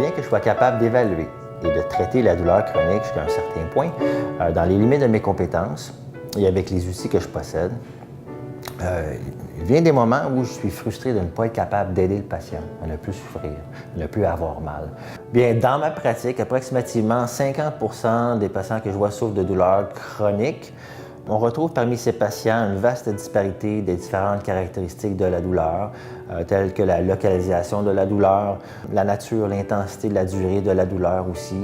bien que je sois capable d'évaluer et de traiter la douleur chronique jusqu'à un certain point dans les limites de mes compétences et avec les outils que je possède. Il vient des moments où je suis frustré de ne pas être capable d'aider le patient à ne plus souffrir, à ne plus avoir mal. Bien, dans ma pratique, approximativement 50% des patients que je vois souffrent de douleurs chroniques. On retrouve parmi ces patients une vaste disparité des différentes caractéristiques de la douleur, telles que la localisation de la douleur, la nature, l'intensité, la durée de la douleur aussi,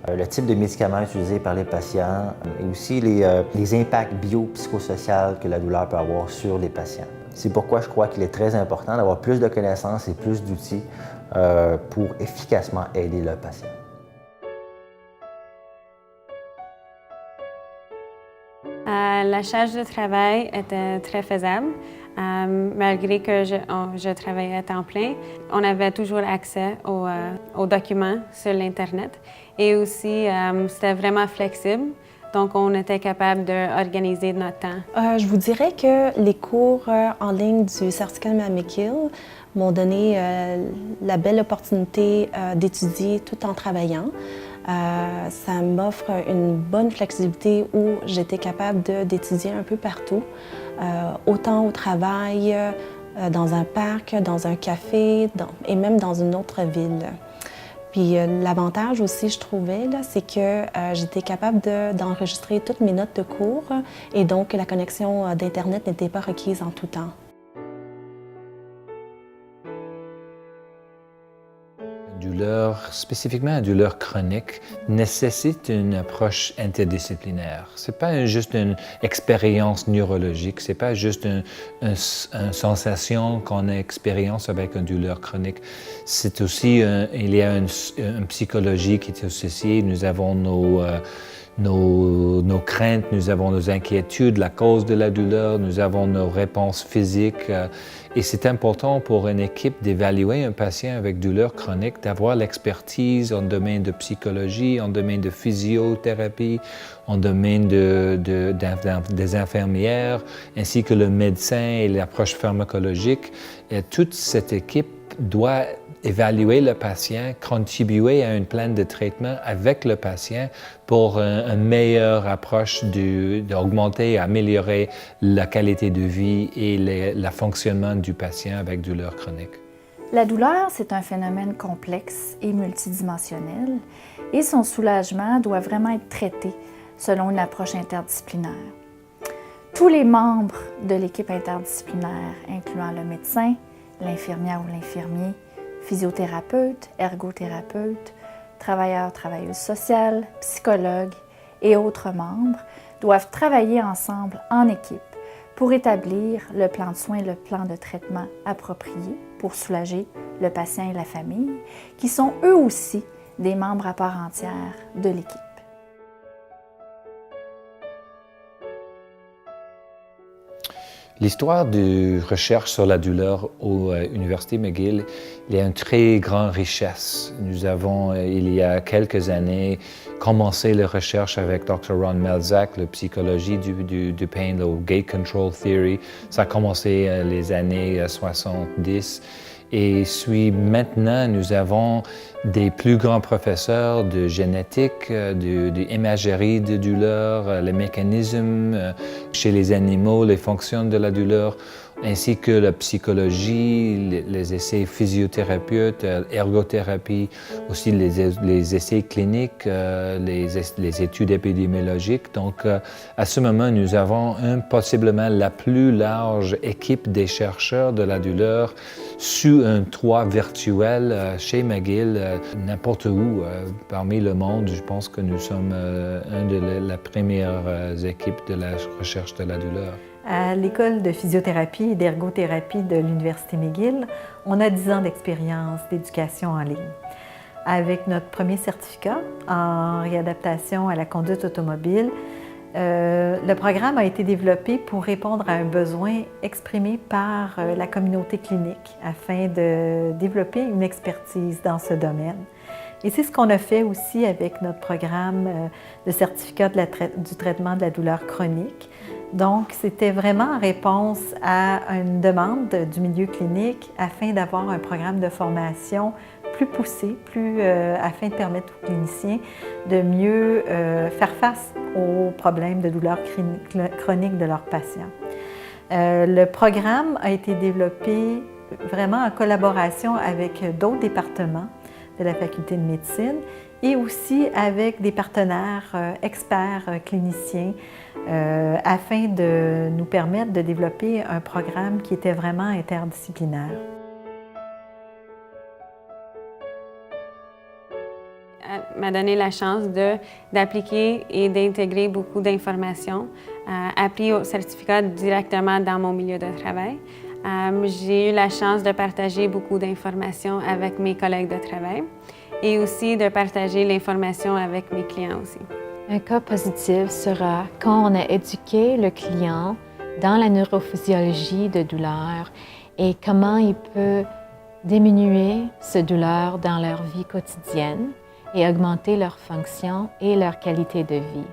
le type de médicaments utilisés par les patients et aussi les impacts biopsychosociaux que la douleur peut avoir sur les patients. C'est pourquoi je crois qu'il est très important d'avoir plus de connaissances et plus d'outils pour efficacement aider le patient. La charge de travail était très faisable. Malgré que je travaillais à temps plein, on avait toujours accès aux documents sur l'Internet. Et aussi, c'était vraiment flexible. Donc, on était capable d'organiser notre temps. Je vous dirais que les cours en ligne du Certificat McGill m'ont donné la belle opportunité d'étudier tout en travaillant. Ça m'offre une bonne flexibilité où j'étais capable d'étudier un peu partout, autant au travail, dans un parc, dans un café et même dans une autre ville. Puis l'avantage aussi, je trouvais, c'est que j'étais capable d'enregistrer toutes mes notes de cours et donc la connexion d'Internet n'était pas requise en tout temps. Douleur, spécifiquement la douleur chronique, nécessite une approche interdisciplinaire. Ce n'est pas juste une expérience neurologique, ce n'est pas juste une sensation qu'on a expérience avec une douleur chronique. C'est aussi, il y a une psychologie qui est associée. Nous avons nos craintes, nous avons nos inquiétudes, la cause de la douleur, nous avons nos réponses physiques. Et c'est important pour une équipe d'évaluer un patient avec douleur chronique, d'avoir l'expertise en domaine de psychologie, en domaine de physiothérapie, en domaine des infirmières, ainsi que le médecin et l'approche pharmacologique. Et toute cette équipe doit évaluer le patient, contribuer à un plan de traitement avec le patient pour une meilleure approche d'augmenter, améliorer la qualité de vie et le fonctionnement du patient avec douleur chronique. La douleur, c'est un phénomène complexe et multidimensionnel et son soulagement doit vraiment être traité selon une approche interdisciplinaire. Tous les membres de l'équipe interdisciplinaire, incluant le médecin, l'infirmière ou l'infirmier, physiothérapeute, ergothérapeute, travailleurs, travailleuses sociales, psychologues et autres membres doivent travailler ensemble en équipe pour établir le plan de soins et le plan de traitement approprié pour soulager le patient et la famille, qui sont eux aussi des membres à part entière de l'équipe. L'histoire de recherche sur la douleur à l'Université McGill, il y a une très grande richesse. Nous avons, il y a quelques années, commencé la recherche avec Dr. Ron Melzack, la psychologie du pain, le Gate Control Theory. Ça a commencé les années 70. Et maintenant, nous avons des plus grands professeurs de génétique, d'imagerie de douleur, les mécanismes chez les animaux, les fonctions de la douleur, ainsi que la psychologie, les essais physiothérapeutes, ergothérapie, aussi les essais cliniques, les études épidémiologiques. Donc, à ce moment, nous avons possiblement la plus large équipe des chercheurs de la douleur sous un toit virtuel chez McGill, n'importe où parmi le monde. Je pense que nous sommes une de les premières équipes de la recherche de la douleur. À l'École de physiothérapie et d'ergothérapie de l'Université McGill, on a 10 ans d'expérience d'éducation en ligne. Avec notre premier certificat en réadaptation à la conduite automobile, le programme a été développé pour répondre à un besoin exprimé par la communauté clinique afin de développer une expertise dans ce domaine. Et c'est ce qu'on a fait aussi avec notre programme de certificat du traitement de la douleur chronique. Donc, c'était vraiment en réponse à une demande du milieu clinique afin d'avoir un programme de formation plus poussée, afin de permettre aux cliniciens de mieux faire face aux problèmes de douleurs chroniques de leurs patients. Le programme a été développé vraiment en collaboration avec d'autres départements de la Faculté de médecine et aussi avec des partenaires experts cliniciens afin de nous permettre de développer un programme qui était vraiment interdisciplinaire. M'a donné la chance d'appliquer et d'intégrer beaucoup d'informations appliquées au certificat directement dans mon milieu de travail. J'ai eu la chance de partager beaucoup d'informations avec mes collègues de travail et aussi de partager l'information avec mes clients aussi. Un cas positif sera quand on a éduqué le client dans la neurophysiologie de douleur et comment il peut diminuer cette douleur dans leur vie quotidienne et augmenter leur fonction et leur qualité de vie.